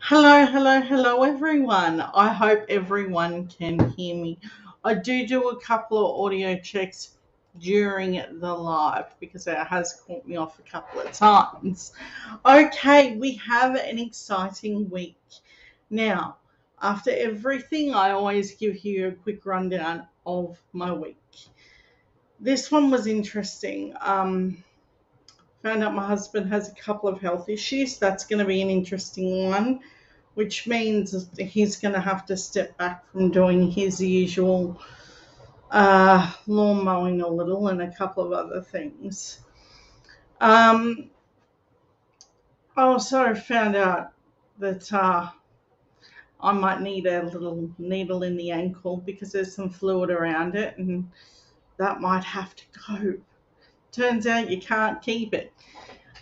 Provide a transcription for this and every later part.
Hello, everyone. I hope everyone can hear me. I do a couple of audio checks during the live because it has caught me off a couple of times. Okay, we have an exciting week. Now, after everything, I always give you a quick rundown of my week. This one was interesting. Found out my husband has a couple of health issues. That's going to be an interesting one, which means he's going to have to step back from doing his usual lawn mowing a little and a couple of other things. I also found out that I might need a little needle in the ankle because there's some fluid around it and that might have to go. Turns out you can't keep it.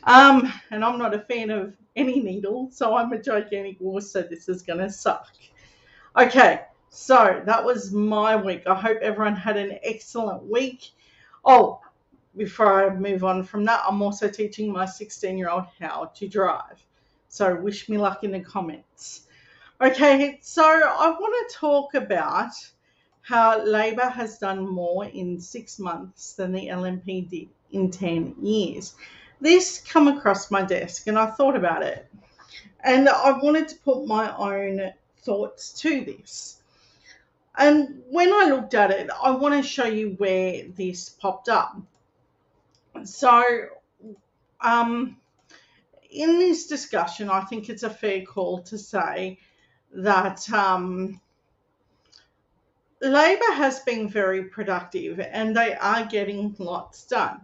And I'm not a fan of any needle, so I'm a gigantic wuss, so this is going to suck. Okay, so that was my week. I hope everyone had an excellent week. Oh, before I move on from that, I'm also teaching my 16-year-old how to drive. So wish me luck in the comments. Okay, so I want to talk about how Labor has done more in 6 months than the LNP did in 10 years. This come across my desk and I thought about it. And I wanted to put my own thoughts to this. And when I looked at it, I want to show you where this popped up. So, um, in this discussion, I think it's a fair call to say that Labor has been very productive and they are getting lots done.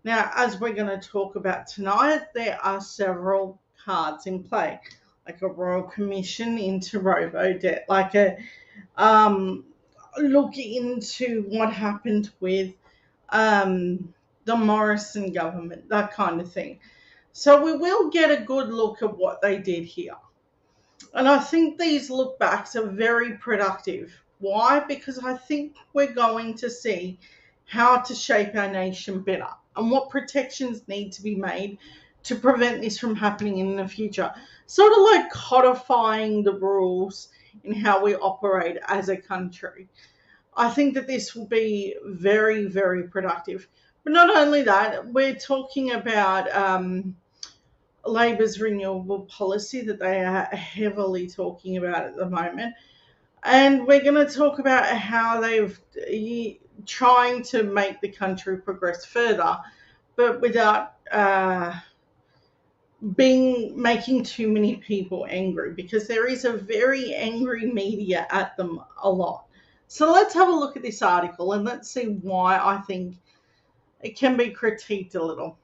Now, as we're going to talk about tonight, there are several cards in play, like a Royal Commission into Robodebt, like a um, look into what happened with the Morrison government, that kind of thing. So we will get a good look at what they did here. And I think these look backs are very productive. Why? Because I think we're going to see how to shape our nation better and what protections need to be made to prevent this from happening in the future. Sort of like codifying the rules in how we operate as a country. I think that this will be very, very productive. But not only that, we're talking about Labor's renewable policy that they are heavily talking about at the moment. And we're going to talk about how they've trying to make the country progress further, but without being making too many people angry because there is a very angry media at them a lot. So let's have a look at this article and let's see why I think it can be critiqued a little.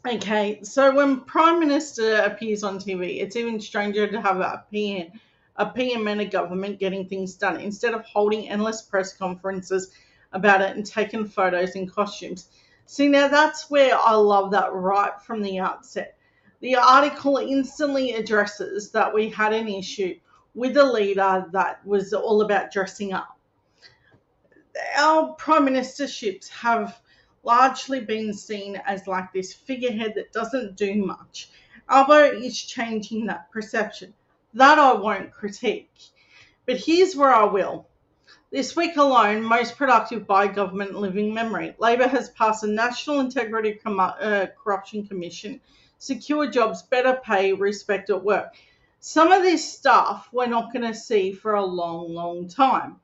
Okay, so when Prime Minister appears on TV, it's even stranger to have a PM and a government getting things done instead of holding endless press conferences about it and taking photos in costumes. See, now that's where I love that right from the outset. The article instantly addresses that we had an issue with a leader that was all about dressing up. Our prime ministerships have largely been seen as like this figurehead that doesn't do much. Albo is changing that perception. That I won't critique. But here's where I will. This week alone, most productive by government living memory, Labor has passed a National Integrity Corruption Commission, secure jobs, better pay, respect at work. Some of this stuff we're not going to see for a long, long time.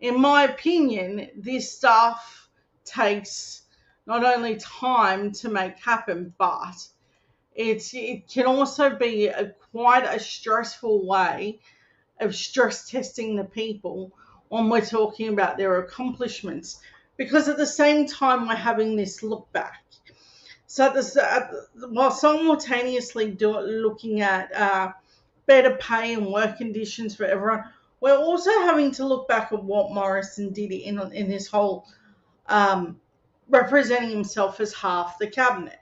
In my opinion, this stuff takes not only time to make happen, but it can also be quite a stressful way of stress testing the people when we're talking about their accomplishments. Because at the same time, we're having this look back. So while simultaneously looking at better pay and work conditions for everyone, we're also having to look back at what Morrison did in this whole representing himself as half the cabinet.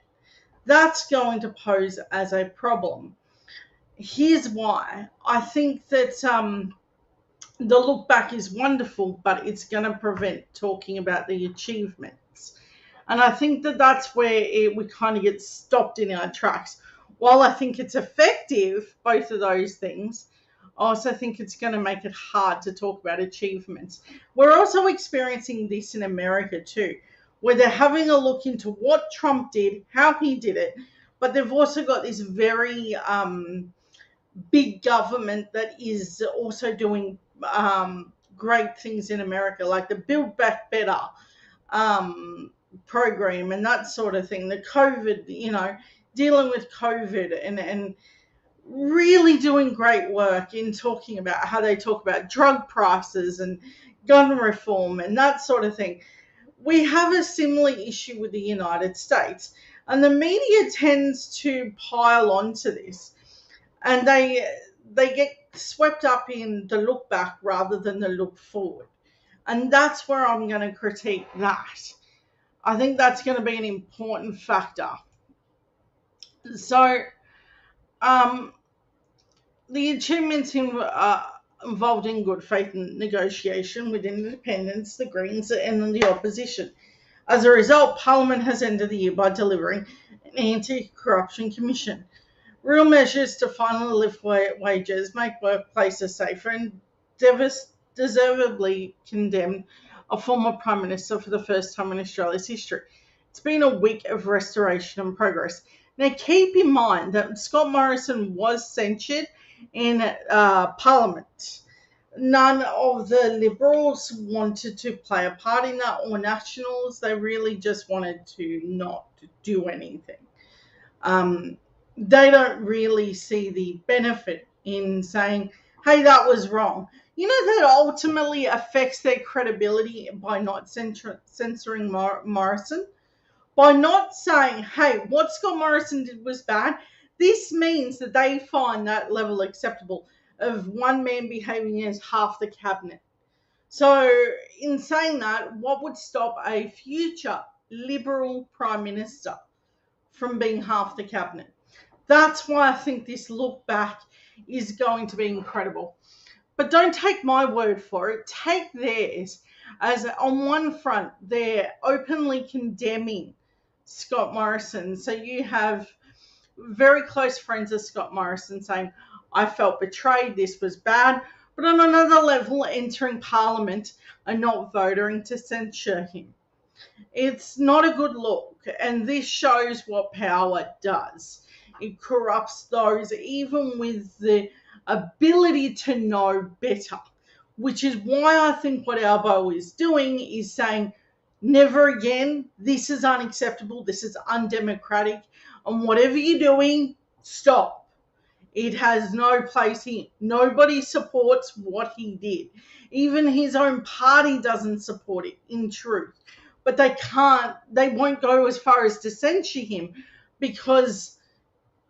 That's going to pose as a problem. Here's why. I think that the look back is wonderful, but it's going to prevent talking about the achievements. And I think that that's where we kind of get stopped in our tracks. while I think it's effective, both of those things, I also think it's going to make it hard to talk about achievements. We're also experiencing this in America too, where they're having a look into what Trump did, how he did it, but they've also got this very big government that is also doing great things in America, like the Build Back Better um, program and that sort of thing. The COVID, dealing with COVID and really doing great work in talking about how they talk about drug prices and gun reform and that sort of thing. We have a similar issue with the United States, and the media tends to pile onto this, and they get swept up in the look back rather than the look forward. And that's where I'm going to critique that. I think that's going to be an important factor. So, um, the achievements involved in good faith negotiation with independents, the Greens, and the opposition. As a result, Parliament has ended the year by delivering an anti-corruption commission, real measures to finally lift wages, make workplaces safer, and deservedly condemned a former Prime Minister for the first time in Australia's history. It's been a week of restoration and progress. Now, keep in mind that Scott Morrison was censured in Parliament. None of the Liberals wanted to play a part in that, or Nationals. They really just wanted to not do anything. They don't really see the benefit in saying, hey, that was wrong. That ultimately affects their credibility by not censoring Morrison. By not saying, hey, what Scott Morrison did was bad, this means that they find that level acceptable of one man behaving as half the cabinet. So, in saying that, what would stop a future Liberal Prime Minister from being half the cabinet? That's why I think this look back is going to be incredible. But don't take my word for it. Take theirs. As on one front, they're openly condemning Scott Morrison. So you have very close friends of Scott Morrison saying, I felt betrayed, this was bad. But on another level, entering Parliament and not voting to censure him. It's not a good look. And this shows what power does. It corrupts those, even with the ability to know better, which is why I think what Albo is doing is saying, never again, this is unacceptable, this is undemocratic, and whatever you're doing, stop. It has no place here. Nobody supports what he did. Even his own party doesn't support it, in truth. But they won't go as far as to censure him because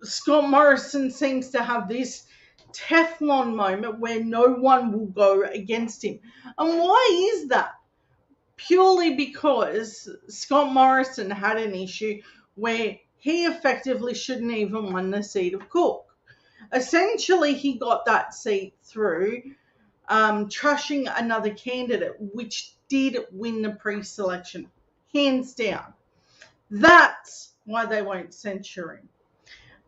Scott Morrison seems to have this Teflon moment where no one will go against him. And why is that? Purely because Scott Morrison had an issue where he effectively shouldn't even won the seat of Cook. Essentially, he got that seat through trashing another candidate, which did win the pre-selection, hands down. That's why they won't censure him.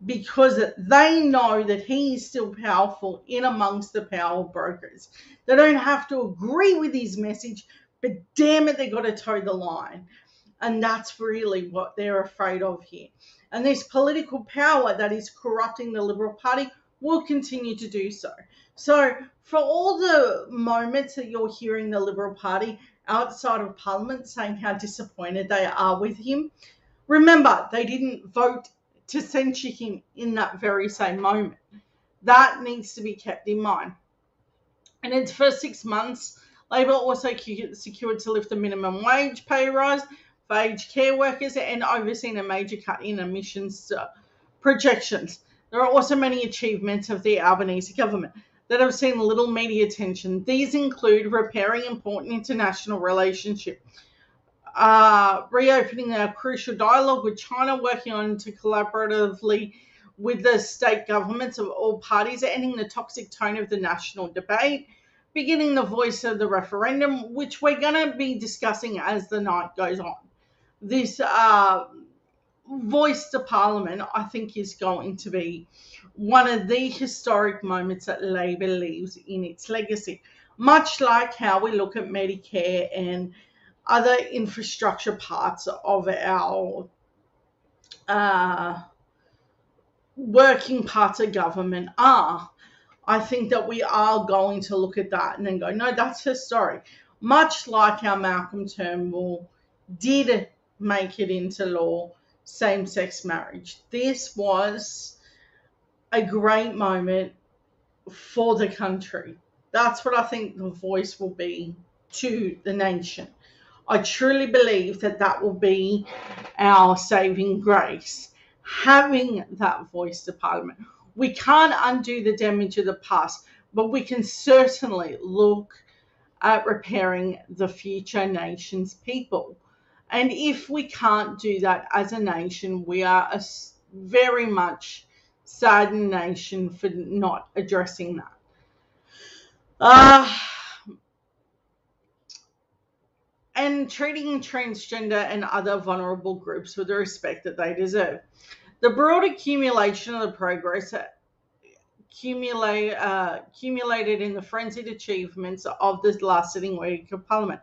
Because they know that he is still powerful in amongst the power brokers. They don't have to agree with his message, but damn it, they got to toe the line. And that's really what they're afraid of here. And this political power that is corrupting the Liberal Party will continue to do so. So for all the moments that you're hearing the Liberal Party outside of Parliament saying how disappointed they are with him, remember, they didn't vote to censure him in that very same moment. That needs to be kept in mind. And in the first 6 months, Labor also secured to lift the minimum wage pay rise for aged care workers and overseen a major cut in emissions projections. There are also many achievements of the Albanese government that have seen little media attention. These include repairing important international relationships, reopening a crucial dialogue with China, working on to collaboratively with the state governments of all parties, ending the toxic tone of the national debate, beginning the voice of the referendum, which we're going to be discussing as the night goes on. This voice to Parliament, I think, is going to be one of the historic moments that Labor leaves in its legacy. Much like how we look at Medicare and other infrastructure parts of our uh, working parts of government are. I think that we are going to look at that and then go, no, that's historic. Much like how Malcolm Turnbull did make it into law, same sex marriage. This was a great moment for the country. That's what I think the voice will be to the nation. I truly believe that that will be our saving grace, having that voice to Parliament. We can't undo the damage of the past, but we can certainly look at repairing the future nation's people. And if we can't do that as a nation, we are a very much saddened nation for not addressing that. Uh, and treating transgender and other vulnerable groups with the respect that they deserve. The broad accumulation of the progress accumulated in the frenzied achievements of this last sitting week of Parliament.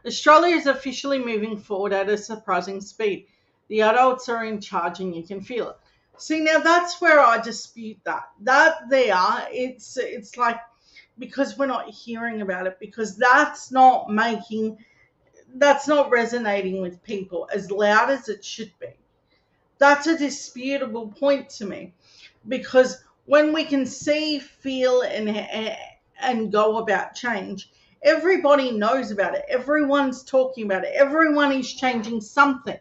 Australia is officially moving forward at a surprising speed. The adults are in charge and you can feel it. See, now that's where I dispute that. That there, it's like, because we're not hearing about it, because that's not resonating with people as loud as it should be. That's a disputable point to me, because when we can see, feel, and go about change, everybody knows about it. Everyone's talking about it. Everyone is changing something,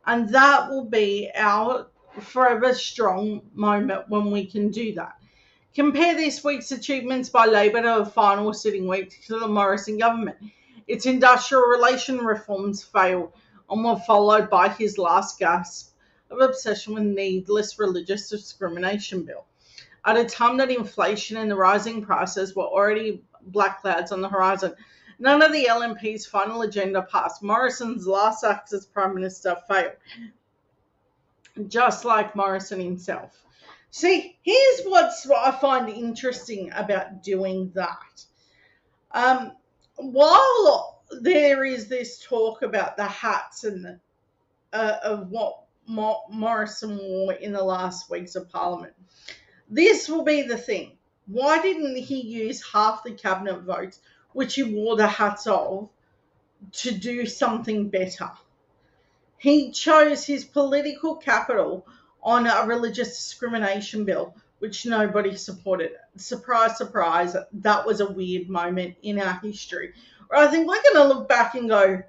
and that will be our forever strong moment when we can do that. Compare this week's achievements by Labor to the final sitting week to the Morrison government. Its industrial relation reforms failed and were followed by his last gasp of obsession with needless religious discrimination bill. At a time that inflation and the rising prices were already black clouds on the horizon, none of the LNP's final agenda passed. Morrison's last act as Prime Minister failed, just like Morrison himself. See, here's what I find interesting about doing that. While there is this talk about the hats and of what Morrison wore in the last weeks of Parliament, this will be the thing. Why didn't he use half the cabinet votes, which he wore the hats of, to do something better? He chose his political capital on a religious discrimination bill, which nobody supported. Surprise, surprise, that was a weird moment in our history. I think we're going to look back and go,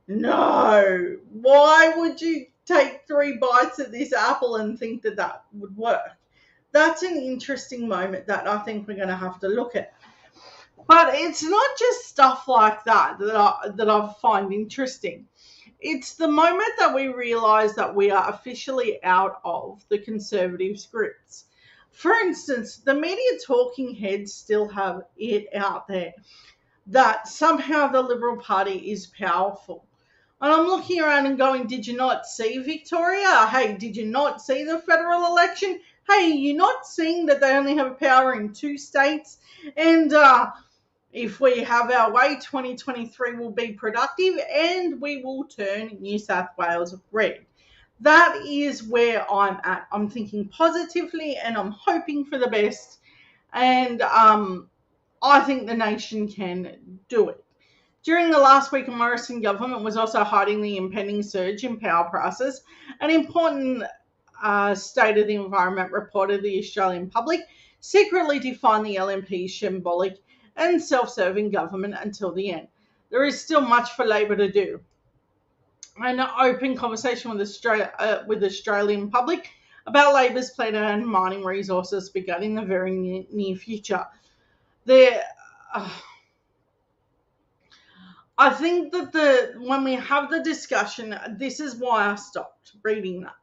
no, why would you take 3 bites at this apple and think that that would work? That's an interesting moment that I think we're going to have to look at. But it's not just stuff like that I find interesting. It's the moment that we realise that we are officially out of the Conservative scripts. For instance, the media talking heads still have it out there that somehow the Liberal Party is powerful. And I'm looking around and going, did you not see Victoria? Hey, did you not see the federal election? Hey, you're not seeing that they only have power in 2 states? And if we have our way, 2023 will be productive and we will turn New South Wales red. That is where I'm at. I'm thinking positively and I'm hoping for the best. And I think the nation can do it. During the last week, the Morrison government was also hiding the impending surge in power prices. An important State of the Environment reported the Australian public secretly defined the LNP's shambolic and self-serving government until the end. There is still much for Labor to do. An open conversation with Australian public about Labor's plan to earn mining resources begun in the very near future. I think that when we have the discussion, this is why I stopped reading that.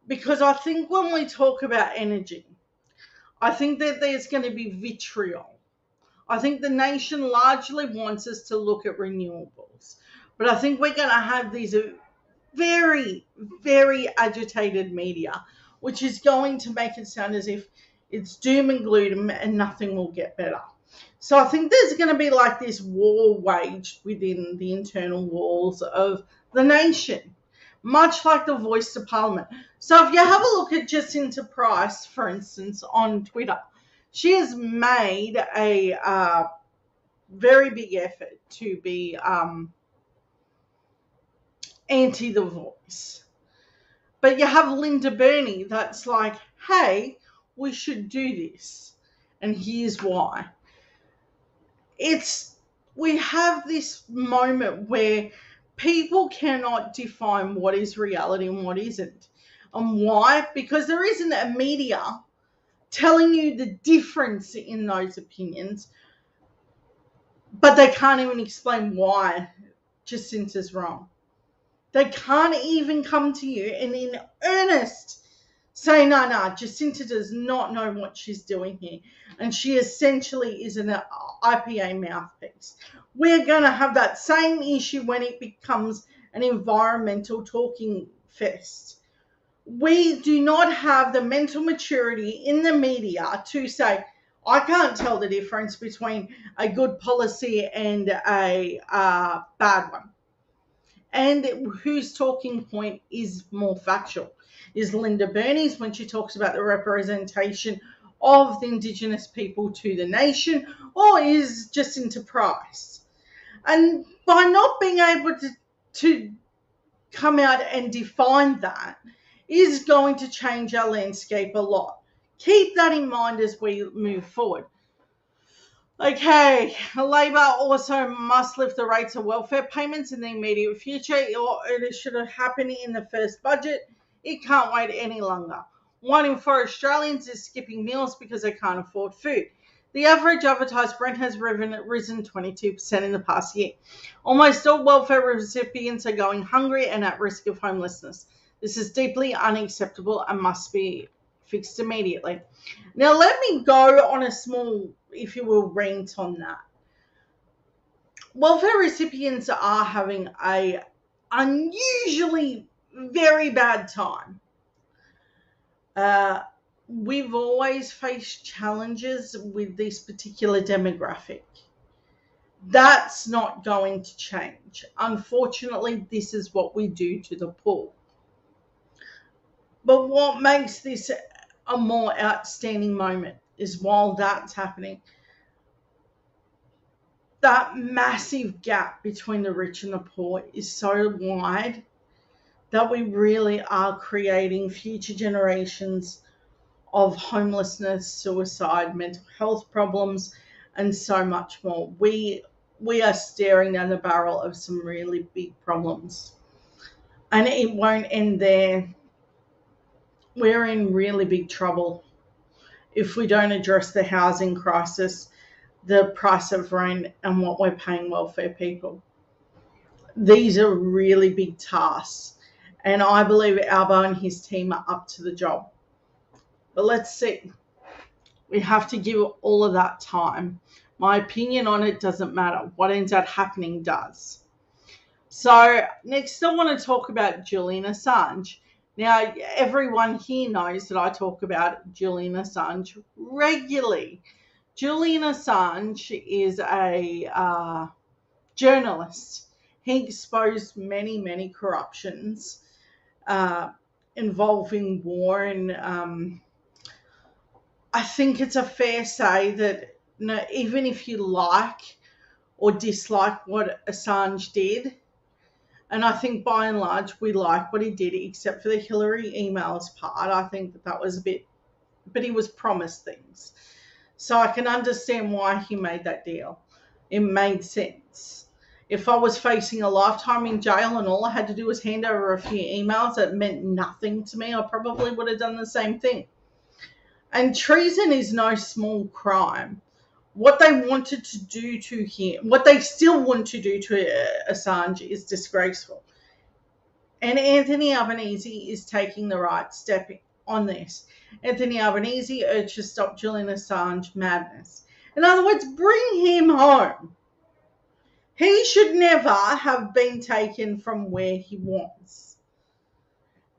Because I think when we talk about energy, I think that there's going to be vitriol. I think the nation largely wants us to look at renewables. But I think we're going to have these very, very agitated media, which is going to make it sound as if it's doom and gloom and nothing will get better. So I think there's going to be like this war waged within the internal walls of the nation, much like the voice to Parliament. So if you have a look at Jacinta Price, for instance, on Twitter, she has made a very big effort to be anti the voice. But you have Linda Burney that's like, hey, we should do this. And here's why. We have this moment where people cannot define what is reality and what isn't. And why? Because there isn't a media telling you the difference in those opinions, but they can't even explain why Jacinta's wrong. They can't even come to you and in earnest say, no, Jacinta does not know what she's doing here. And she essentially is an IPA mouthpiece. We're going to have that same issue when it becomes an environmental talking fest. We do not have the mental maturity in the media to say, I can't tell the difference between a good policy and a bad one. And whose talking point is more factual? Is Linda Burney's when she talks about the representation of the Indigenous people to the nation, or is Jacinta Price? And by not being able to come out and define that is going to change our landscape a lot. Keep that in mind as we move forward. Okay, Labor also must lift the rates of welfare payments in the immediate future, or it should have happened in the first budget. It can't wait any longer. 1 in 4 Australians is skipping meals because they can't afford food. The average advertised rent has risen 22% in the past year. Almost all welfare recipients are going hungry and at risk of homelessness. This is deeply unacceptable and must be fixed immediately. Now, let me go on a small, if you will, rant on that. Welfare recipients are having a unusually very bad time. We've always faced challenges with this particular demographic. That's not going to change. Unfortunately, this is what we do to the poor. But what makes this a more outstanding moment is while that's happening, that massive gap between the rich and the poor is so wide that we really are creating future generations of homelessness, suicide, mental health problems, and so much more. We are staring down the barrel of some really big problems. And it won't end there. We're in really big trouble if we don't address the housing crisis, the price of rent, and what we're paying welfare people. These are really big tasks, and I believe Albo and his team are up to the job. But let's see. We have to give all of that time. My opinion on it doesn't matter. What ends up happening does. So next I want to talk about Julian Assange. Now, everyone here knows that I talk about Julian Assange regularly. Julian Assange is a journalist. He exposed many, many corruptions involving war, and I think it's a fair say that even if you like or dislike what Assange did, and I think by and large we like what he did, except for the Hillary emails part. I think that was a bit, but he was promised things. So I can understand why he made that deal. It made sense. If I was facing a lifetime in jail and all I had to do was hand over a few emails that meant nothing to me, I probably would have done the same thing. And treason is no small crime. What they wanted to do to him, what they still want to do to Assange is disgraceful. And Anthony Albanese is taking the right step on this. Anthony Albanese urged to stop Julian Assange madness. In other words, bring him home. He should never have been taken from where he was.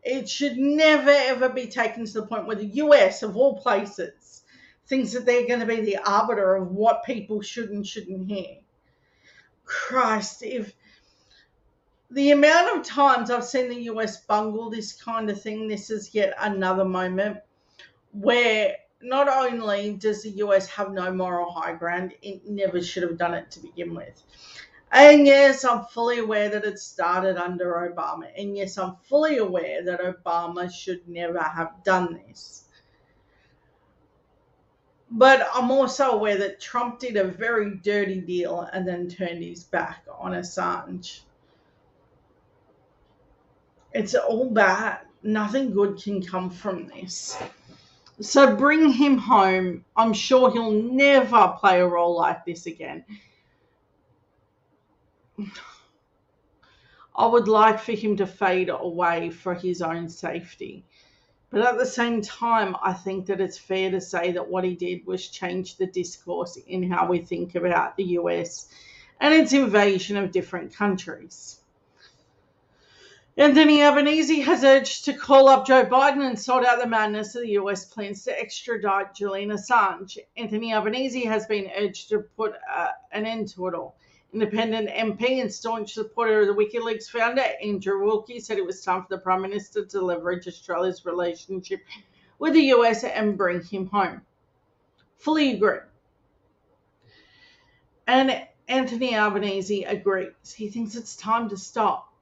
It should never, ever be taken to the point where the US, of all places, thinks that they're going to be the arbiter of what people should and shouldn't hear. Christ, if the amount of times I've seen the US bungle this kind of thing, this is yet another moment where not only does the US have no moral high ground, it never should have done it to begin with. And yes, I'm fully aware that it started under Obama. And yes, I'm fully aware that Obama should never have done this. But I'm also aware that Trump did a very dirty deal and then turned his back on Assange. It's all bad. Nothing good can come from this. So bring him home. I'm sure he'll never play a role like this again. I would like for him to fade away for his own safety. But at the same time, I think that it's fair to say that what he did was change the discourse in how we think about the US and its invasion of different countries. Anthony Albanese has urged to call up Joe Biden and sort out the madness of the US plans to extradite Julian Assange. Anthony Albanese has been urged to put an end to it all. Independent MP and staunch supporter of the WikiLeaks founder, Andrew Wilkie, said it was time for the Prime Minister to leverage Australia's relationship with the US and bring him home. Fully agree. And Anthony Albanese agrees. He thinks it's time to stop.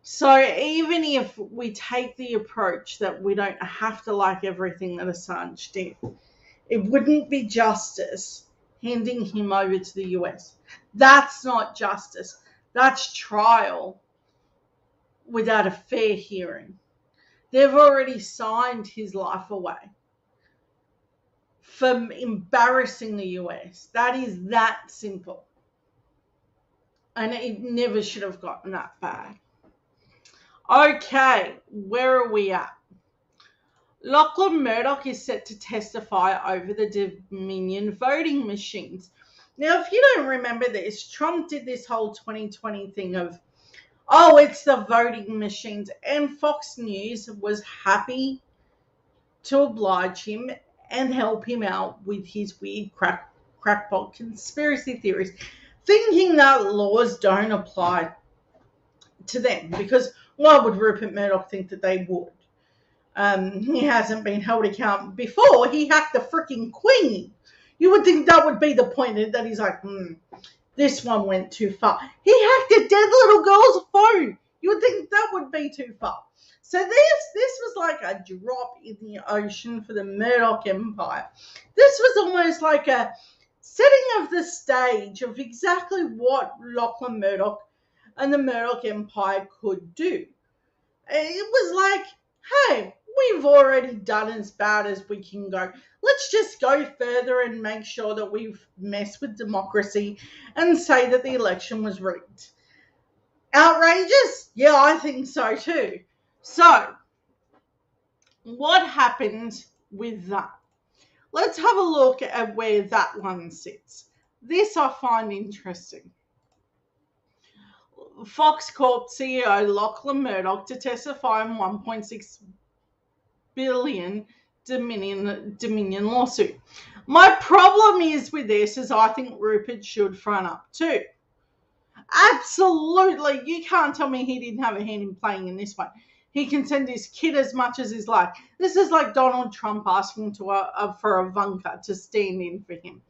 So even if we take the approach that we don't have to like everything that Assange did, it wouldn't be justice handing him over to the US. That's not justice. That's trial without a fair hearing. They've already signed his life away for embarrassing the US. That is that simple. And it never should have gotten that bad. Okay, where are we at? Lachlan Murdoch is set to testify over the Dominion voting machines. Now, if you don't remember this, Trump did this whole 2020 thing of, oh, it's the voting machines. And Fox News was happy to oblige him and help him out with his weird crackpot conspiracy theories, thinking that laws don't apply to them. Because why would Rupert Murdoch think that they would? He hasn't been held accountable before. He hacked the freaking Queen. You would think that would be the point that he's like, this one went too far. He hacked a dead little girl's phone. You would think that would be too far. So this was like a drop in the ocean for the Murdoch empire. This was almost like a setting of the stage of exactly what Lachlan Murdoch and the Murdoch empire could do. It was like, hey, we've already done as bad as we can go. Let's just go further and make sure that we've messed with democracy and say that the election was rigged. Outrageous? Yeah, I think so too. So, what happened with that? Let's have a look at where that one sits. This I find interesting. Fox Corp CEO Lachlan Murdoch to testify on $1.6 billion Dominion lawsuit. My problem is with this is I think Rupert should front up too. Absolutely. You can't tell me he didn't have a hand in playing in this one. He can send his kid as much as he's like. This is like Donald Trump asking for Ivanka to stand in for him.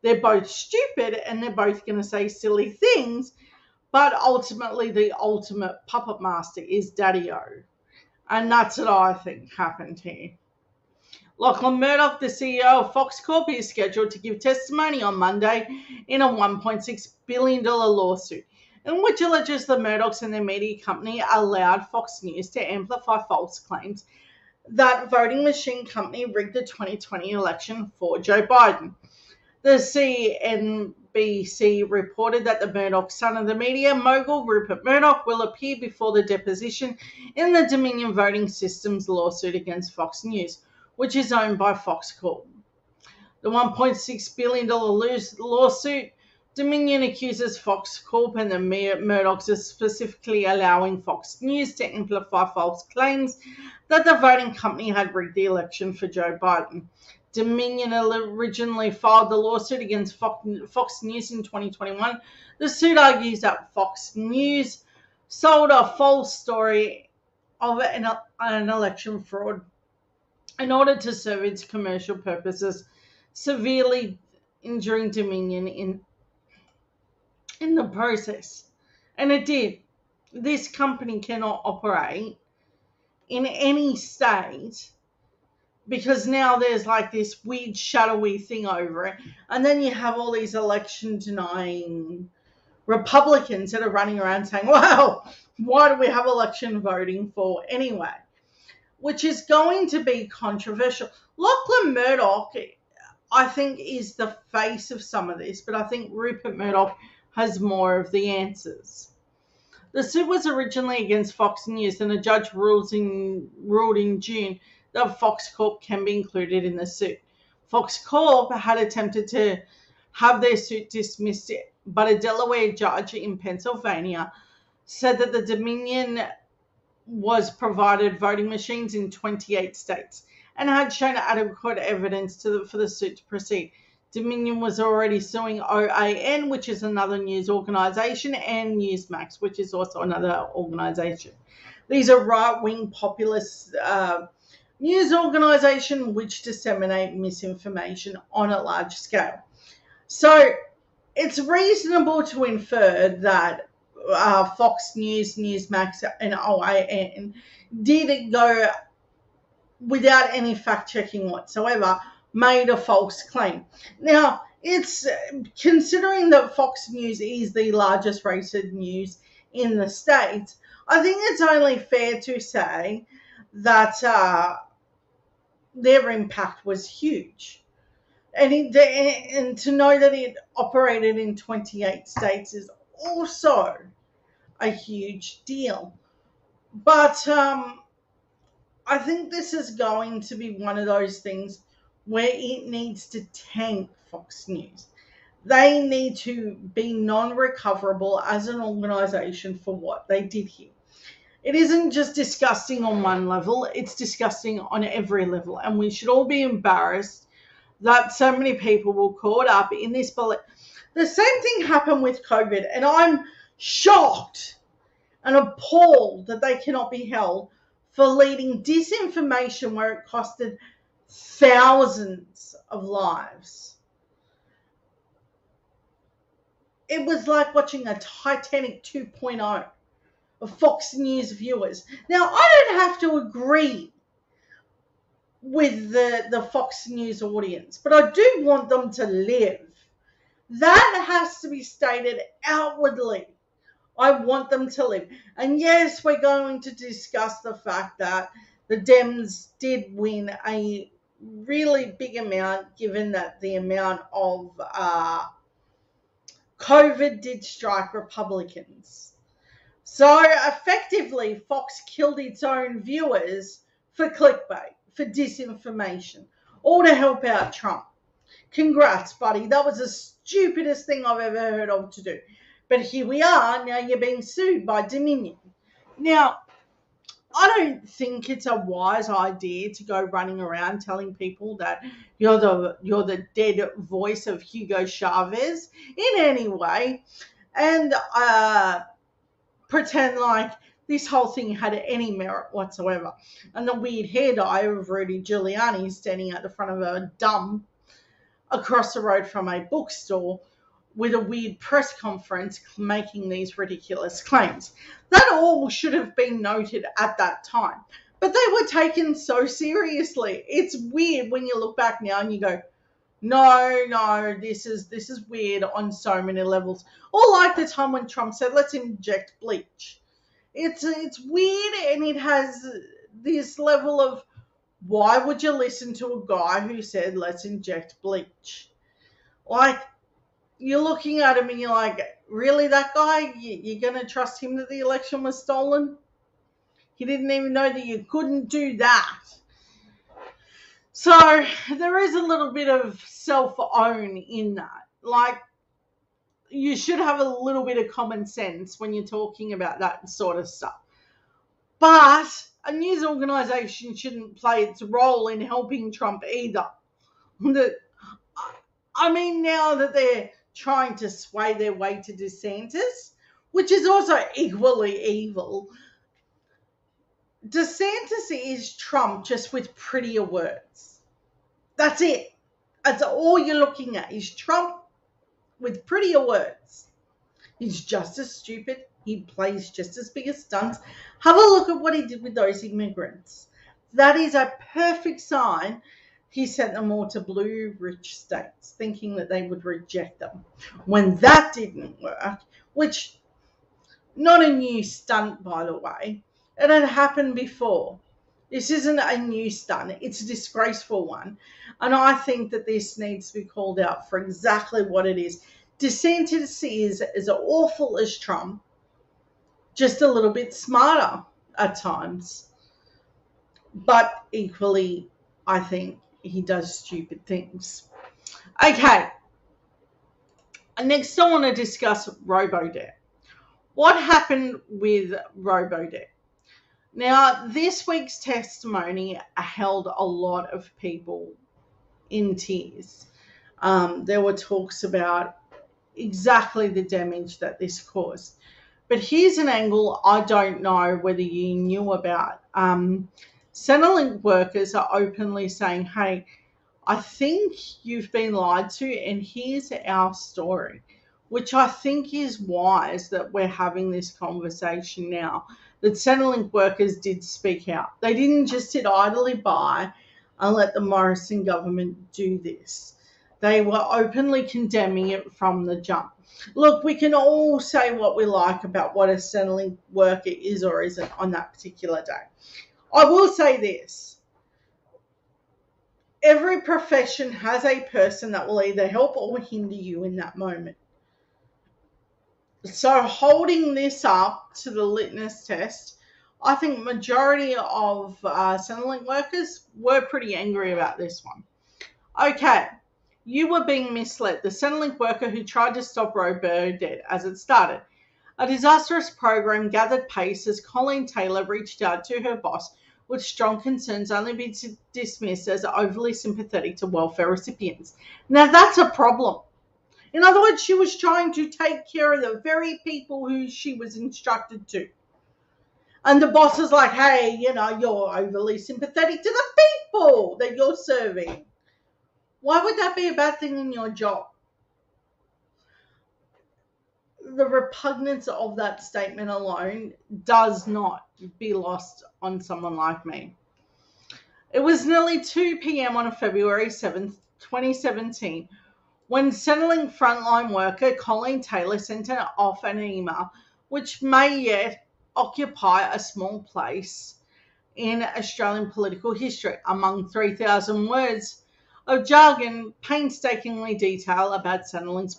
They're both stupid and they're both going to say silly things, but ultimately the ultimate puppet master is Daddy-O. And that's what I think happened here. Lachlan Murdoch, the CEO of Fox Corp, is scheduled to give testimony on Monday in a $1.6 billion lawsuit, in which alleges the Murdochs and their media company allowed Fox News to amplify false claims that voting machine company rigged the 2020 election for Joe Biden. The CNBC reported that the Murdoch son of the media mogul, Rupert Murdoch, will appear before the deposition in the Dominion Voting Systems lawsuit against Fox News, which is owned by Fox Corp. The $1.6 billion lawsuit Dominion accuses Fox Corp and the Murdochs of specifically allowing Fox News to amplify false claims that the voting company had rigged the election for Joe Biden. Dominion originally filed the lawsuit against Fox News in 2021. The suit argues that Fox News sold a false story of an election fraud in order to serve its commercial purposes, severely injuring Dominion in the process. And it did. This company cannot operate in any state because now there's like this weird shadowy thing over it. And then you have all these election denying Republicans that are running around saying, well, why do we have election voting for anyway? Which is going to be controversial. Lachlan Murdoch, I think, is the face of some of this, but I think Rupert Murdoch has more of the answers. The suit was originally against Fox News, and a judge ruled in June that Fox Corp can be included in the suit. Fox Corp had attempted to have their suit dismissed, but a Delaware judge in Pennsylvania said that the Dominion was provided voting machines in 28 states and had shown adequate evidence for the suit to proceed. Dominion was already suing OAN, which is another news organization, and Newsmax, which is also another organization. These are right-wing populist news organizations which disseminate misinformation on a large scale. So it's reasonable to infer that Fox News, Newsmax, and OAN did go without any fact-checking whatsoever, made a false claim. Now, it's considering that Fox News is the largest rated news in the States, I think it's only fair to say that their impact was huge. And to know that it operated in 28 states is also a huge deal. But I think this is going to be one of those things where it needs to tank Fox News. They need to be non-recoverable as an organization for what they did here. It isn't just disgusting on one level, it's disgusting on every level. And we should all be embarrassed that so many people were caught up in this. The same thing happened with COVID, and I'm shocked and appalled that they cannot be held for leading disinformation where it costed thousands of lives. It was like watching a Titanic 2.0 of Fox News viewers. Now, I don't have to agree with the Fox News audience, but I do want them to live. That has to be stated outwardly. I want them to live. And yes, we're going to discuss the fact that the Dems did win a really big amount, given that the amount of COVID did strike Republicans. So effectively, Fox killed its own viewers for clickbait, for disinformation, all to help out Trump. Congrats, buddy. That was the stupidest thing I've ever heard of to do. But here we are. Now you're being sued by Dominion. Now, I don't think it's a wise idea to go running around telling people that you're the dead voice of Hugo Chavez in any way, and pretend like this whole thing had any merit whatsoever. And the weird hair dye of Rudy Giuliani standing at the front of a dump across the road from a bookstore with a weird press conference making these ridiculous claims. That all should have been noted at that time. But they were taken so seriously. It's weird when you look back now and you go, no, this is weird on so many levels. Or like the time when Trump said, let's inject bleach. It's weird, and it has this level of, why would you listen to a guy who said, let's inject bleach? Like, you're looking at him and you're like, really, that guy? You're going to trust him that the election was stolen? He didn't even know that you couldn't do that. So there is a little bit of self-own in that. Like, you should have a little bit of common sense when you're talking about that sort of stuff. But a news organization shouldn't play its role in helping Trump either. I mean, now that they're trying to sway their way to DeSantis, which is also equally evil, DeSantis is Trump just with prettier words. That's it. That's all you're looking at is Trump with prettier words. He's just as stupid. He plays just as big a stunts. Have a look at what he did with those immigrants. That is a perfect sign he sent them all to blue rich states, thinking that they would reject them. When that didn't work, which, not a new stunt, by the way, it had happened before. This isn't a new stunt. It's a disgraceful one. And I think that this needs to be called out for exactly what it is. DeSantis is as awful as Trump, just a little bit smarter at times. But equally, I think he does stupid things. Okay. Next, I want to discuss Robodebt. What happened with Robodebt? Now, this week's testimony held a lot of people in tears. There were talks about exactly the damage that this caused. But here's an angle I don't know whether you knew about. Centrelink workers are openly saying, hey, I think you've been lied to, and here's our story, which I think is wise that we're having this conversation now, that Centrelink workers did speak out. They didn't just sit idly by and let the Morrison government do this. They were openly condemning it from the jump. Look, we can all say what we like about what a Centrelink worker is or isn't on that particular day. I will say this. Every profession has a person that will either help or hinder you in that moment. So holding this up to the litmus test, I think majority of Centrelink workers were pretty angry about this one. Okay, you were being misled. The Centrelink worker who tried to stop Robodebt as it started. A disastrous program gathered pace as Colleen Taylor reached out to her boss with strong concerns only be dismissed as overly sympathetic to welfare recipients. Now that's a problem. In other words, she was trying to take care of the very people who she was instructed to. And the boss is like, hey, you're overly sympathetic to the people that you're serving. Why would that be a bad thing in your job? The repugnance of that statement alone does not be lost on someone like me. It was nearly 2 p.m. on February 7th, 2017, when Centrelink frontline worker Colleen Taylor sent off an email which may yet occupy a small place in Australian political history. Among 3,000 words of jargon painstakingly detailed about Centrelink's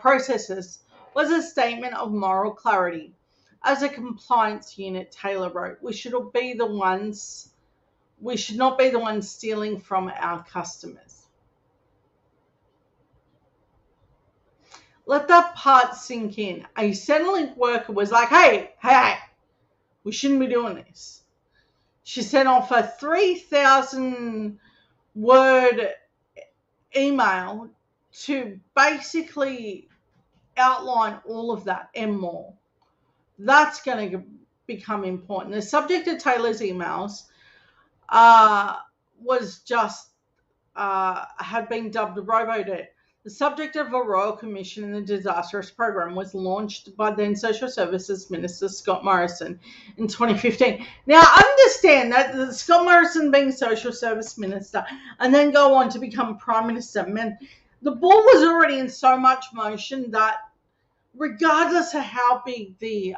processes was a statement of moral clarity. As a compliance unit, Taylor wrote, we should not be the ones stealing from our customers. Let that part sink in. A Centrelink worker was like, hey, we shouldn't be doing this. She sent off a 3,000 word email to basically outline all of that and more. That's going to become important. The subject of Taylor's emails was just had been dubbed Robodebt. The subject of a royal commission in the disastrous program was launched by then Social Services Minister Scott Morrison in 2015. Now, understand that Scott Morrison being Social Service Minister and then go on to become Prime Minister meant the ball was already in so much motion that regardless of how big the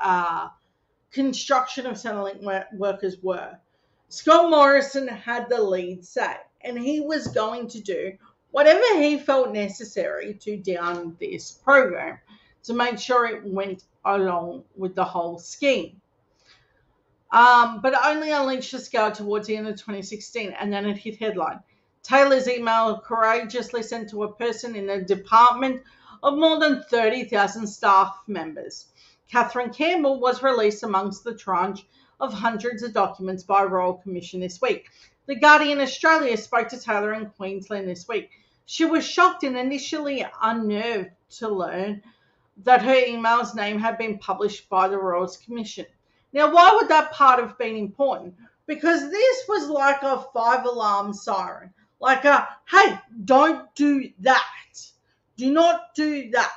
construction of Centrelink workers were, Scott Morrison had the lead say, and he was going to do whatever he felt necessary to down this program to make sure it went along with the whole scheme. But only unleashed the scale towards the end of 2016, and then it hit headline. Taylor's email courageously sent to a person in the Department of more than 30,000 staff members. Catherine Campbell was released amongst the tranche of hundreds of documents by a Royal Commission this week. The Guardian Australia spoke to Taylor in Queensland this week. She was shocked and initially unnerved to learn that her email's name had been published by the Royal Commission. Now, why would that part have been important? Because this was like a 5-alarm siren. Like hey, don't do that. Do not do that.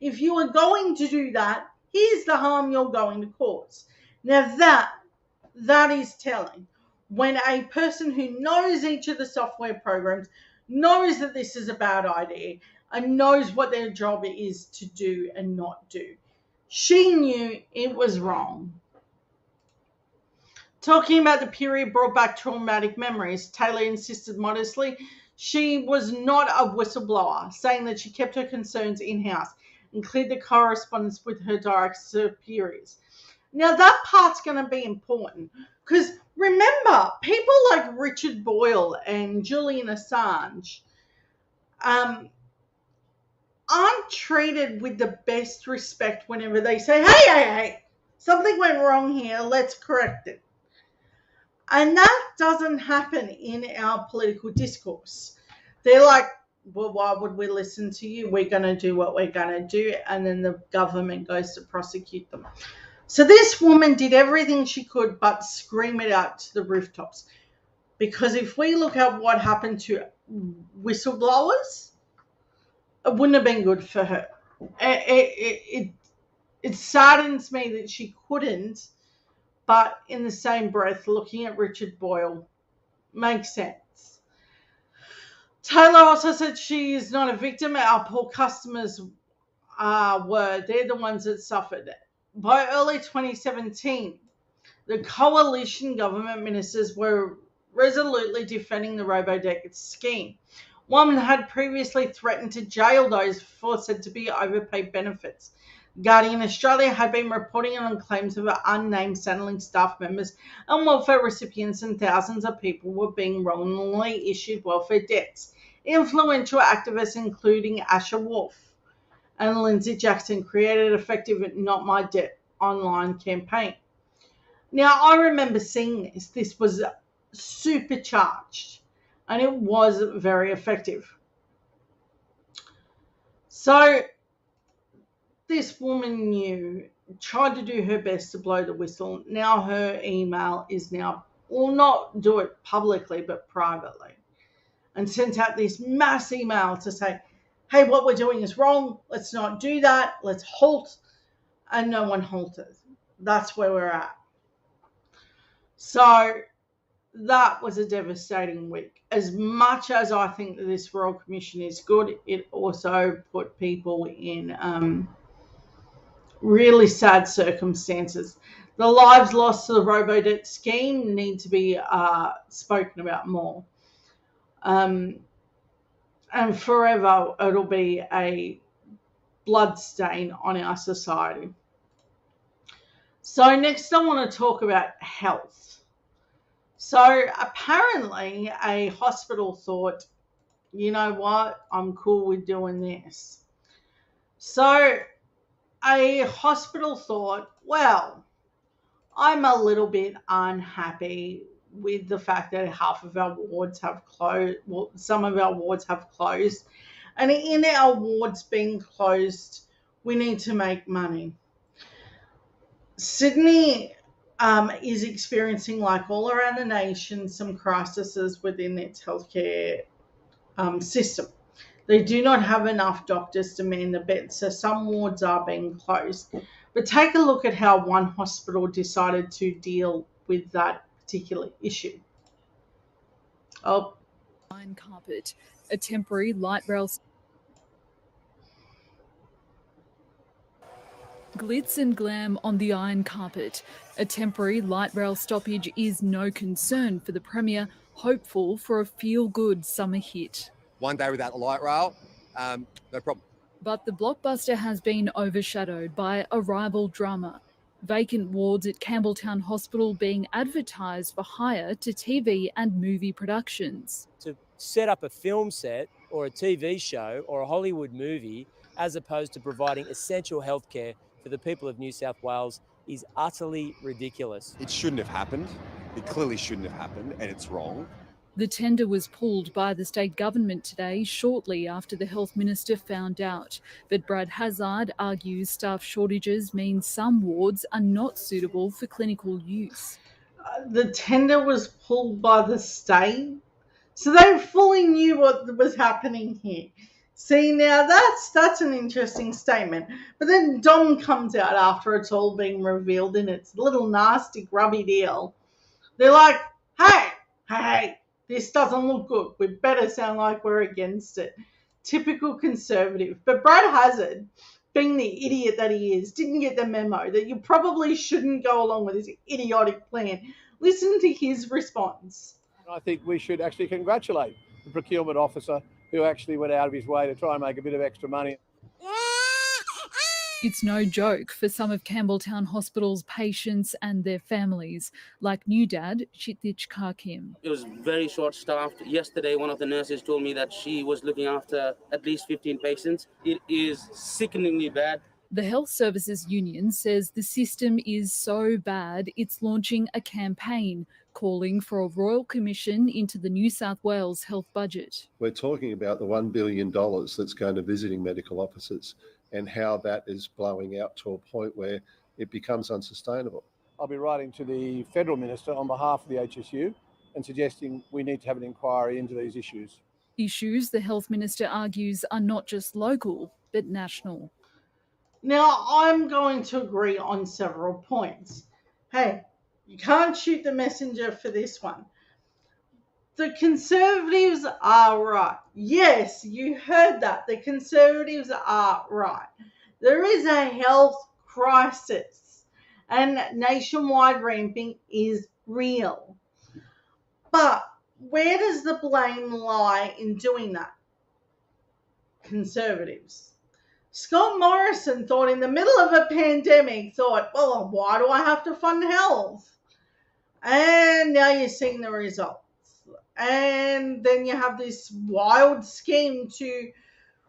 If you are going to do that, here's the harm you're going to cause. Now that is telling. When a person who knows each of the software programs, knows that this is a bad idea, and knows what their job is to do and not do. She knew it was wrong. Talking about the period brought back traumatic memories, Taylor insisted modestly she was not a whistleblower, saying that she kept her concerns in-house and cleared the correspondence with her direct superiors. Now, that part's going to be important because remember, people like Richard Boyle and Julian Assange aren't treated with the best respect whenever they say, hey, something went wrong here, let's correct it. And that doesn't happen in our political discourse. They're like, well, why would we listen to you? We're going to do what we're going to do. And then the government goes to prosecute them. So this woman did everything she could but scream it out to the rooftops. Because if we look at what happened to whistleblowers, it wouldn't have been good for her. It saddens me that she couldn't, but in the same breath, looking at Richard Boyle makes sense. Taylor also said she is not a victim. Our poor customers were. They're the ones that suffered. By early 2017, the coalition government ministers were resolutely defending the Robodebt scheme. One had previously threatened to jail those for said to be overpaid benefits. Guardian Australia had been reporting on claims of unnamed Centrelink staff members and welfare recipients, and thousands of people were being wrongly issued welfare debts. Influential activists, including Asher Wolf and Lindsay Jackson, created effective Not My Debt online campaign. Now, I remember seeing this. This was supercharged, and it was very effective. So this woman tried to do her best to blow the whistle. Now her email is will not do it publicly, but privately, and sent out this mass email to say, hey, what we're doing is wrong. Let's not do that. Let's halt. And no one halted. That's where we're at. So that was a devastating week. As much as I think that this Royal Commission is good, it also put people in really sad circumstances. The lives lost to the Robodebt scheme need to be spoken about more. And forever it'll be a blood stain on our society. So next I want to talk about health. So apparently a hospital thought, you know what, I'm cool with doing this. So a hospital thought, well, I'm a little bit unhappy with the fact that half of our wards have closed. Well, some of our wards have closed. And in our wards being closed, we need to make money. Sydney is experiencing, like all around the nation, some crises within its healthcare system. They do not have enough doctors to man the beds, so some wards are being closed. But take a look at how one hospital decided to deal with that particular issue. Iron carpet, a temporary light rail. Glitz and glam on the iron carpet. A temporary light rail stoppage is no concern for the Premier, hopeful for a feel-good summer hit. One day without the light rail, no problem. But the blockbuster has been overshadowed by a rival drama. Vacant wards at Campbelltown Hospital being advertised for hire to TV and movie productions. To set up a film set or a TV show or a Hollywood movie as opposed to providing essential healthcare for the people of New South Wales is utterly ridiculous. It shouldn't have happened. It clearly shouldn't have happened, and it's wrong. The tender was pulled by the state government today, shortly after the health minister found out. But Brad Hazzard argues staff shortages mean some wards are not suitable for clinical use. The tender was pulled by the state, so they fully knew what was happening here. See, now that's an interesting statement. But then Dom comes out after it's all been revealed in its little nasty grubby deal. They're like, hey, this doesn't look good. We better sound like we're against it. Typical Conservative. But Brad Hazzard, being the idiot that he is, didn't get the memo that you probably shouldn't go along with this idiotic plan. Listen to his response. I think we should actually congratulate the procurement officer who actually went out of his way to try and make a bit of extra money. It's no joke for some of Campbelltown Hospital's patients and their families, like new dad Chitich Karkim. It was very short-staffed. Yesterday, one of the nurses told me that she was looking after at least 15 patients. It is sickeningly bad. The Health Services Union says the system is so bad it's launching a campaign calling for a royal commission into the New South Wales health budget. We're talking about the $1 billion that's going to visiting medical officers and how that is blowing out to a point where it becomes unsustainable. I'll be writing to the Federal Minister on behalf of the HSU and suggesting we need to have an inquiry into these issues. Issues, the Health Minister argues, are not just local, but national. Now, I'm going to agree on several points. Hey, you can't shoot the messenger for this one. The Conservatives are right. Yes, you heard that. The Conservatives are right. There is a health crisis and nationwide ramping is real. But where does the blame lie in doing that? Conservatives. Scott Morrison thought in the middle of a pandemic, well, why do I have to fund health? And now you're seeing the results. And then you have this wild scheme to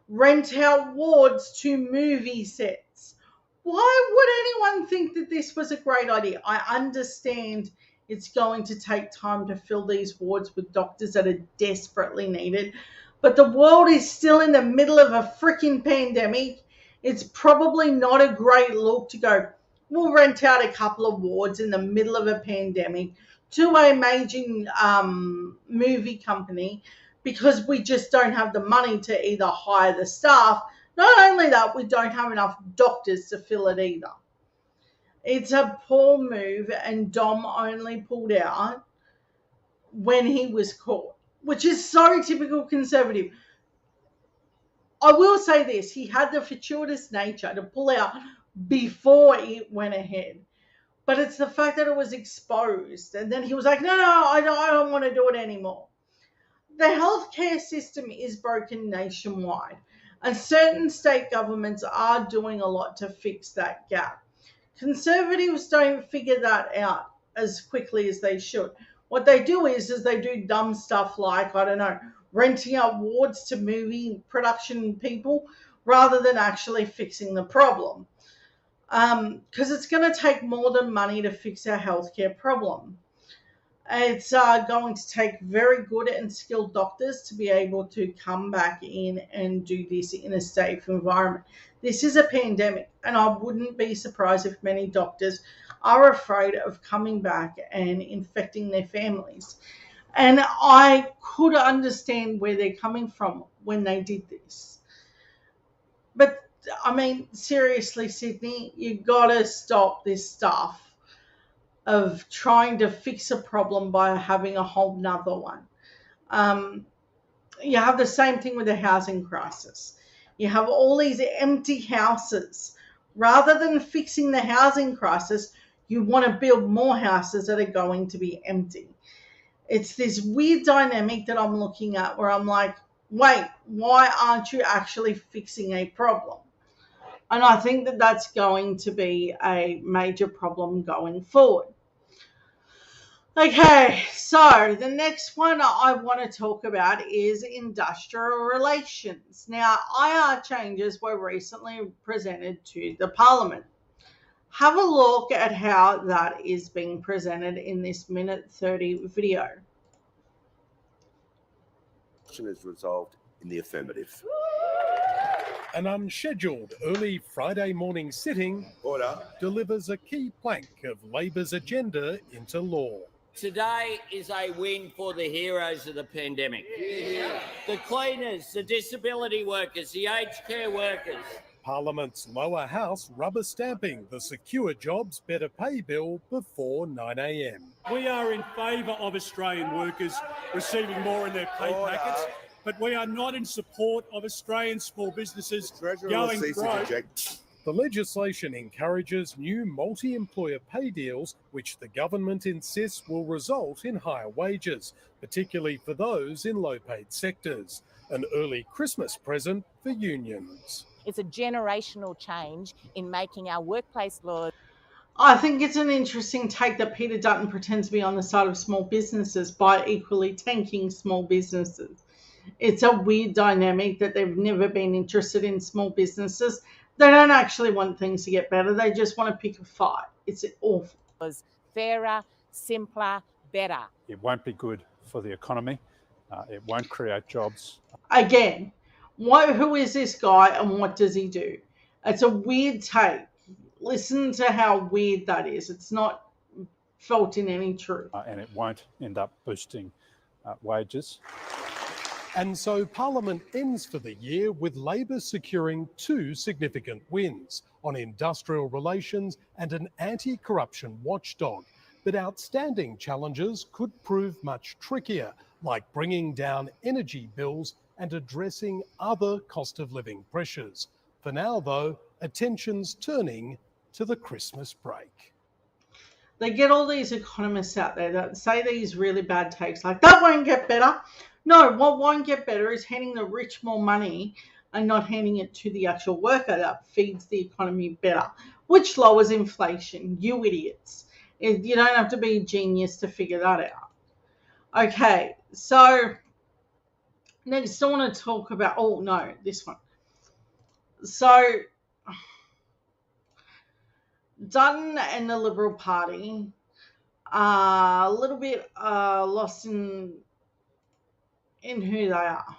rent out wards to movie sets. Why would anyone think that this was a great idea? I understand it's going to take time to fill these wards with doctors that are desperately needed. But the world is still in the middle of a freaking pandemic. It's probably not a great look to go, we'll rent out a couple of wards in the middle of a pandemic to a major movie company because we just don't have the money to either hire the staff. Not only that, we don't have enough doctors to fill it either. It's a poor move, and Dom only pulled out when he was caught, which is so typical Conservative. I will say this, he had the fortuitous nature to pull out before it went ahead. But it's the fact that it was exposed. And then he was like, no, I don't want to do it anymore. The healthcare system is broken nationwide. And certain state governments are doing a lot to fix that gap. Conservatives don't figure that out as quickly as they should. What they do is they do dumb stuff like, renting out wards to movie production people rather than actually fixing the problem. Because it's going to take more than money to fix our healthcare problem. It's going to take very good and skilled doctors to be able to come back in and do this in a safe environment. This is a pandemic, and I wouldn't be surprised if many doctors are afraid of coming back and infecting their families. And I could understand where they're coming from when they did this. But seriously, Sydney, you gotta stop this stuff of trying to fix a problem by having a whole nother one. You have the same thing with the housing crisis. You have all these empty houses. Rather than fixing the housing crisis, you want to build more houses that are going to be empty. It's this weird dynamic that I'm looking at where I'm like, wait, why aren't you actually fixing a problem? And I think that that's going to be a major problem going forward. Okay, so the next one I want to talk about is industrial relations. Now, IR changes were recently presented to the Parliament. Have a look at how that is being presented in this minute 30 video. Question is resolved in the affirmative. An unscheduled early Friday morning sitting delivers a key plank of Labor's agenda into law. Today is a win for the heroes of the pandemic. The cleaners, the disability workers, the aged care workers. Parliament's lower house rubber stamping the Secure Jobs Better Pay Bill before 9 a.m. We are in favour of Australian workers receiving more in their pay packets, but we are not in support of Australian small businesses going broke. The legislation encourages new multi-employer pay deals, which the government insists will result in higher wages, particularly for those in low-paid sectors. An early Christmas present for unions. It's a generational change in making our workplace laws. I think it's an interesting take that Peter Dutton pretends to be on the side of small businesses by equally tanking small businesses. It's a weird dynamic that they've never been interested in small businesses. They don't actually want things to get better. They just want to pick a fight. It's awful. Fairer, simpler, better. It won't be good for the economy. It won't create jobs. Again, who is this guy and what does he do? It's a weird take. Listen to how weird that is. It's not felt in any truth. And it won't end up boosting wages. And so Parliament ends for the year with Labor securing two significant wins on industrial relations and an anti-corruption watchdog. But outstanding challenges could prove much trickier, like bringing down energy bills and addressing other cost of living pressures. For now, though, attention's turning to the Christmas break. They get all these economists out there that say these really bad takes, like, that won't get better. No, what won't get better is handing the rich more money and not handing it to the actual worker that feeds the economy better, which lowers inflation, you idiots. You don't have to be a genius to figure that out. Okay, so next I want to talk about, this one. So Dutton and the Liberal Party are a little bit lost in who they are.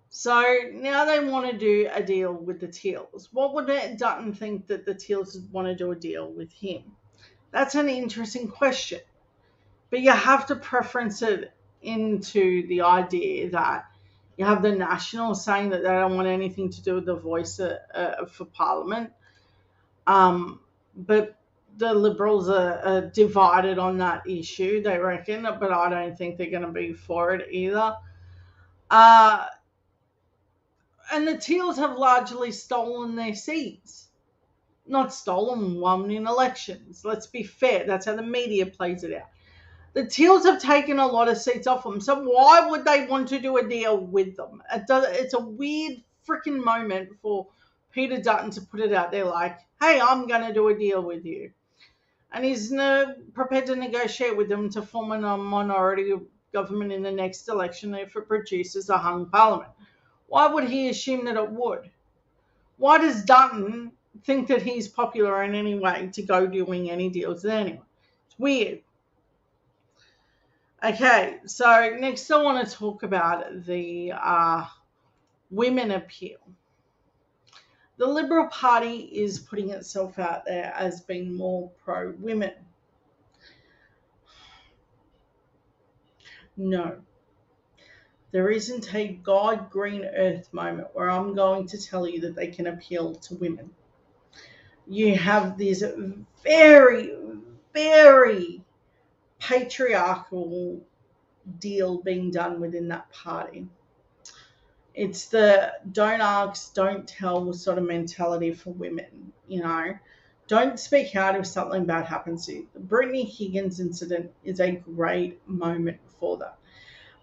So now they want to do a deal with the Teals. What would Dutton think that the Teals would want to do a deal with him? That's an interesting question. But you have to preference it into the idea that you have the Nationals saying that they don't want anything to do with the voice for Parliament. But the Liberals are divided on that issue, they reckon, but I don't think they're going to be for it either. And the Teals have largely stolen their seats. Not stolen, won in elections. Let's be fair. That's how the media plays it out. The Teals have taken a lot of seats off them. So why would they want to do a deal with them? It's a weird freaking moment for Peter Dutton to put it out there like, hey, I'm going to do a deal with you. And he's prepared to negotiate with them to form a minority government in the next election if it produces a hung parliament. Why would he assume that it would? Why does Dutton think that he's popular in any way to go doing any deals with anyone? It's weird. Okay, so next I want to talk about the women appeal. The Liberal Party is putting itself out there as being more pro-women. No. There isn't a God green earth moment where I'm going to tell you that they can appeal to women. You have this very, very patriarchal deal being done within that party. It's the don't ask, don't tell sort of mentality for women, Don't speak out if something bad happens to you. The Brittany Higgins incident is a great moment for that.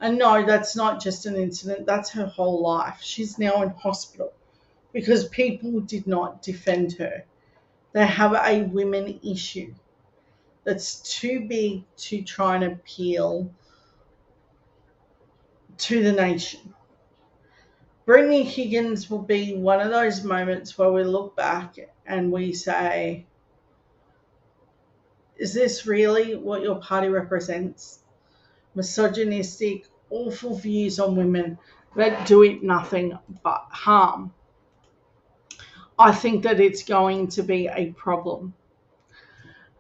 And no, that's not just an incident. That's her whole life. She's now in hospital because people did not defend her. They have a women issue. that's too big to try and appeal to the nation. Brittany Higgins will be one of those moments where we look back and we say, is this really what your party represents? Misogynistic, awful views on women that do it nothing but harm. I think that it's going to be a problem.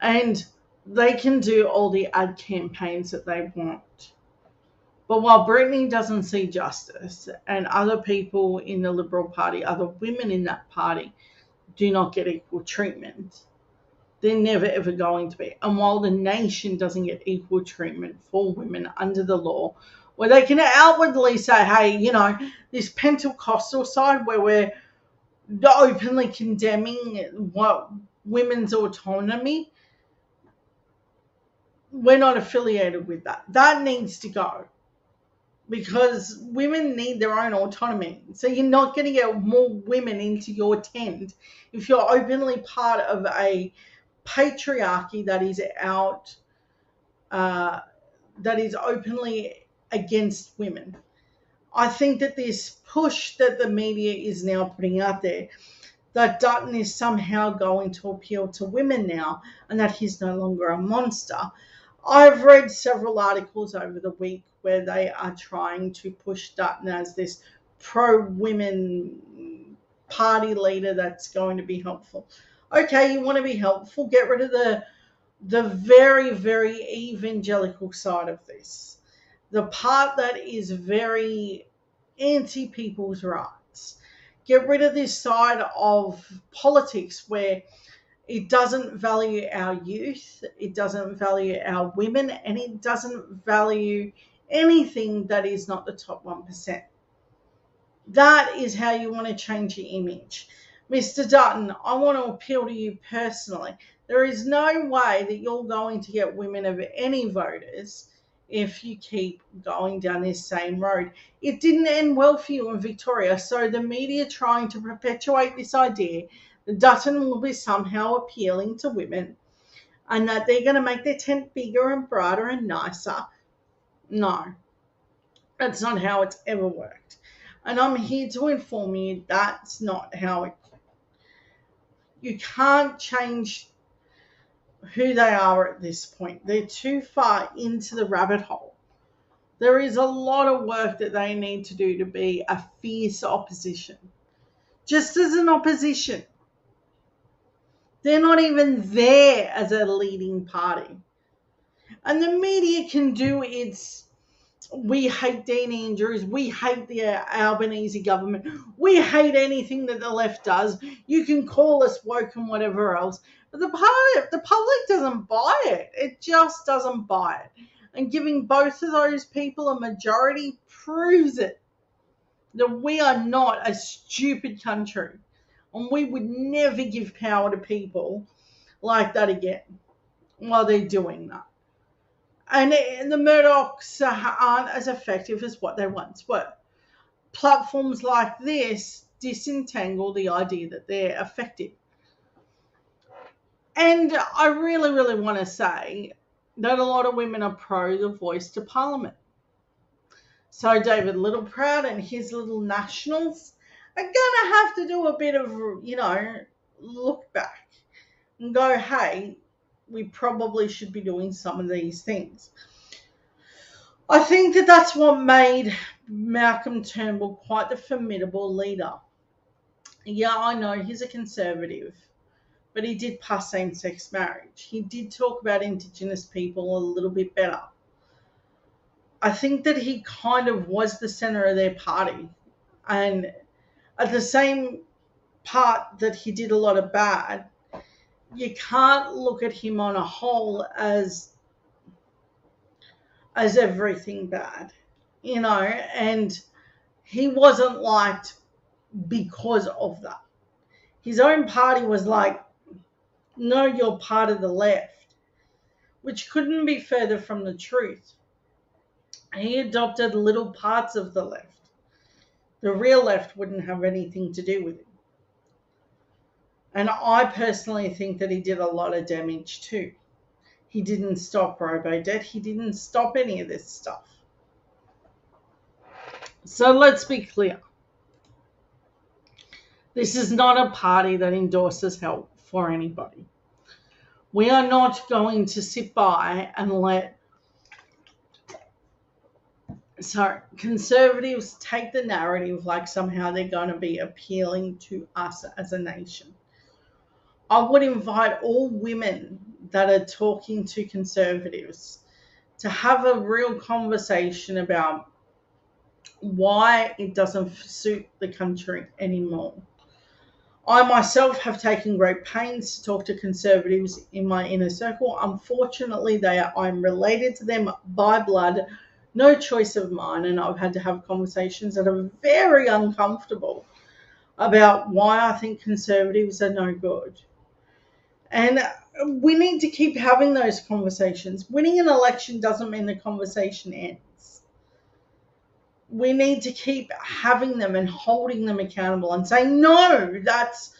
And they can do all the ad campaigns that they want. But while Brittany doesn't see justice and other people in the Liberal Party, other women in that party, do not get equal treatment, they're never ever going to be. And while the nation doesn't get equal treatment for women under the law, where they can outwardly say, hey, you know, this Pentecostal side where we're openly condemning what women's autonomy, we're not affiliated with that. That needs to go. Because women need their own autonomy. So you're not going to get more women into your tent if you're openly part of a patriarchy that is that is openly against women. I think that this push that the media is now putting out there, that Dutton is somehow going to appeal to women now and that he's no longer a monster. I've read several articles over the week where they are trying to push Dutton as this pro-women party leader that's going to be helpful. Okay, you want to be helpful, get rid of the very, very evangelical side of this. The part that is very anti-people's rights. Get rid of this side of politics where it doesn't value our youth, it doesn't value our women, and it doesn't value anything that is not the top 1%. That is how you want to change your image. Mr. Dutton, I want to appeal to you personally. There is no way that you're going to get women of any voters if you keep going down this same road. It didn't end well for you in Victoria, so the media trying to perpetuate this idea that Dutton will be somehow appealing to women and that they're going to make their tent bigger and brighter and nicer. No, that's not how it's ever worked. And I'm here to inform you that's not how it. You can't change who they are at this point. They're too far into the rabbit hole. There is a lot of work that they need to do to be a fierce opposition. Just as an opposition. They're not even there as a leading party. And the media can do its, we hate Dean Andrews, we hate the Albanese government, we hate anything that the left does. You can call us woke and whatever else. But the public doesn't buy it. It just doesn't buy it. And giving both of those people a majority proves it. That we are not a stupid country. And we would never give power to people like that again while they're doing that. And the Murdochs aren't as effective as what they once were. Platforms like this disentangle the idea that they're effective. And I really, really want to say that a lot of women are pro the voice to Parliament. So David Littleproud and his little Nationals are going to have to do a bit of, look back and go, hey, we probably should be doing some of these things. I think that that's what made Malcolm Turnbull quite the formidable leader. Yeah, I know he's a conservative, but he did pass same-sex marriage. He did talk about Indigenous people a little bit better. I think that he kind of was the centre of their party. And at the same part that he did a lot of bad, you can't look at him on a whole as everything bad, and he wasn't liked because of that. His own party was like, no, you're part of the left, which couldn't be further from the truth. He adopted little parts of the left. The real left wouldn't have anything to do with it. And I personally think that he did a lot of damage too. He didn't stop robo-debt. He didn't stop any of this stuff. So let's be clear. This is not a party that endorses help for anybody. We are not going to sit by and let conservatives take the narrative like somehow they're going to be appealing to us as a nation. I would invite all women that are talking to conservatives to have a real conversation about why it doesn't suit the country anymore. I myself have taken great pains to talk to conservatives in my inner circle. Unfortunately, I'm related to them by blood, no choice of mine, and I've had to have conversations that are very uncomfortable about why I think conservatives are no good. And we need to keep having those conversations. Winning an election doesn't mean the conversation ends. We need to keep having them and holding them accountable and saying, no, that's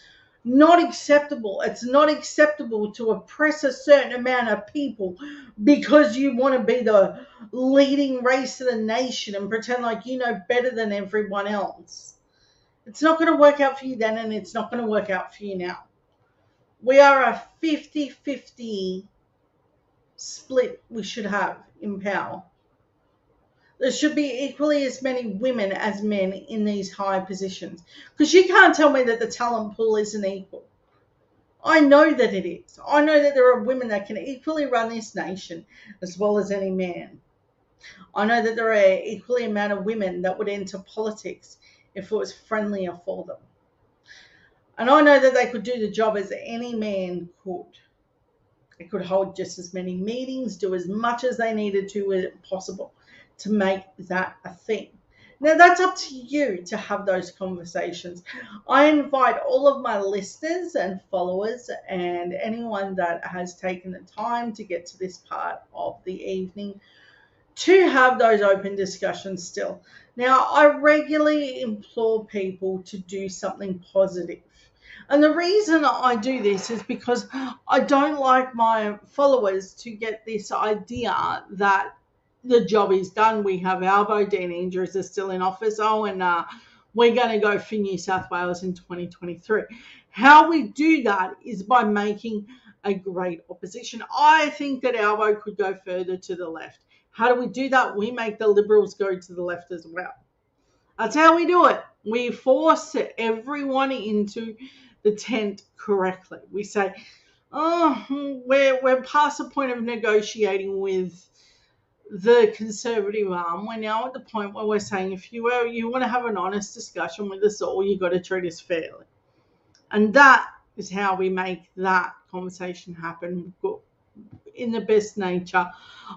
not acceptable. It's not acceptable to oppress a certain amount of people because you want to be the leading race of the nation and pretend like you know better than everyone else. It's not going to work out for you then, and it's not going to work out for you now. We are a 50-50 split we should have in power. There should be equally as many women as men in these high positions. Because you can't tell me that the talent pool isn't equal. I know that it is. I know that there are women that can equally run this nation as well as any man. I know that there are equally amount of women that would enter politics if it was friendlier for them. And I know that they could do the job as any man could. They could hold just as many meetings, do as much as they needed to as possible to make that a thing. Now, that's up to you to have those conversations. I invite all of my listeners and followers and anyone that has taken the time to get to this part of the evening to have those open discussions still. Now, I regularly implore people to do something positive. And the reason I do this is because I don't like my followers to get this idea that the job is done. We have Albo, Dean Andrews is still in office. And we're going to go for New South Wales in 2023. How we do that is by making a great opposition. I think that Albo could go further to the left. How do we do that? We make the Liberals go to the left as well. That's how we do it. We force everyone into the tent correctly. We say, we're past the point of negotiating with the Conservative arm. We're now at the point where we're saying, if you want to have an honest discussion with us all, you've got to treat us fairly. And that is how we make that conversation happen in the best nature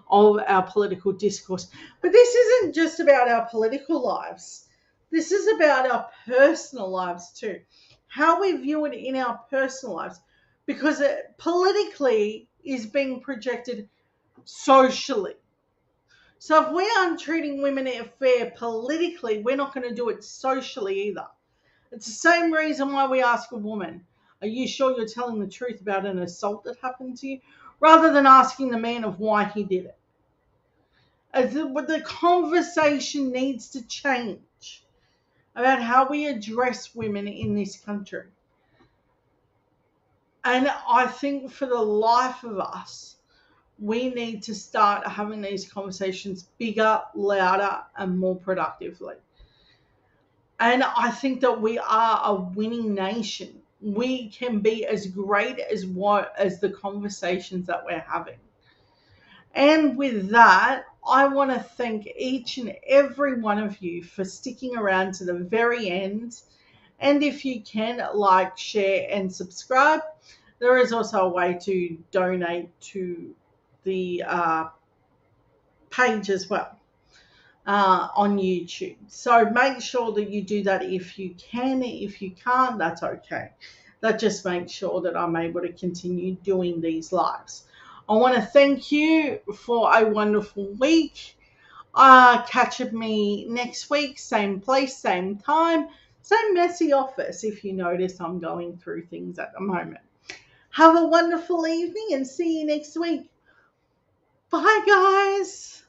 of our political discourse. But this isn't just about our political lives. This is about our personal lives too. How we view it in our personal lives. Because it politically is being projected socially. So if we aren't treating women fair politically, we're not going to do it socially either. It's the same reason why we ask a woman, are you sure you're telling the truth about an assault that happened to you? Rather than asking the man of why he did it. The conversation needs to change about how we address women in this country. And I think for the life of us, we need to start having these conversations bigger, louder, and more productively. And I think that we are a winning nation. We can be as great as the conversations that we're having. And with that, I want to thank each and every one of you for sticking around to the very end. And if you can, like, share, and subscribe. There is also a way to donate to the page as well on YouTube. So make sure that you do that if you can. If you can't, that's okay. That just makes sure that I'm able to continue doing these lives. I want to thank you for a wonderful week. Catch me next week, same place, same time, same messy office if you notice I'm going through things at the moment. Have a wonderful evening and see you next week. Bye, guys.